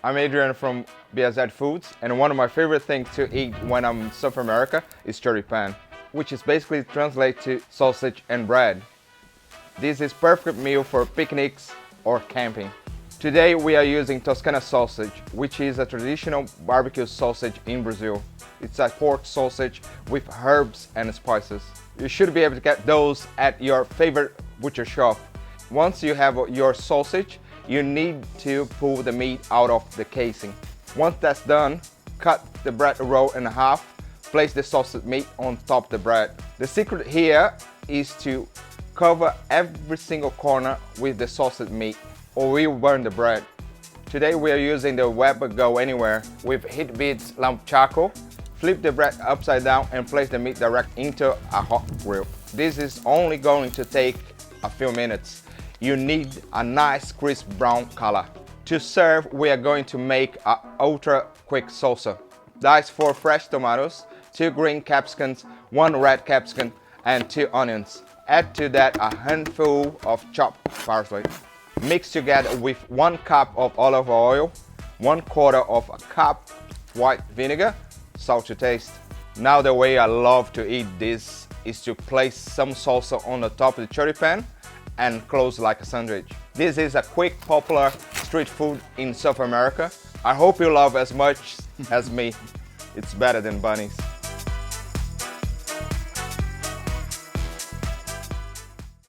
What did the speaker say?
I'm Adriano from BRZ Foods, and one of my favorite things to eat when I'm in South America is choripan, which is basically translated to sausage and bread. This is perfect meal for picnics or camping. Today we are using Toscana sausage, which is a traditional barbecue sausage in Brazil. It's a pork sausage with herbs and spices. You should be able to get those at your favorite butcher shop. Once you have your sausage, you need to pull the meat out of the casing. Once that's done, cut the bread roll in half, place the sausage meat on top of the bread. The secret here is to cover every single corner with the sausage meat, or we will burn the bread. Today we are using the Weber Go Anywhere with heat beads lamp charcoal. Flip the bread upside down and place the meat direct into a hot grill. This is only going to take a few minutes. You need a nice crisp brown color. To serve, we are going to make an ultra quick salsa. Dice 4 fresh tomatoes, 2 green capsicums, 1 red capsicum, and 2 onions. Add to that a handful of chopped parsley. Mix together with 1 cup of olive oil, 1/4 of a cup white vinegar, salt to taste. Now the way I love to eat this is to place some salsa on the top of the choripan and close like a sandwich. This is a quick, popular street food in South America. I hope you love as much as me. It's better than bunnies.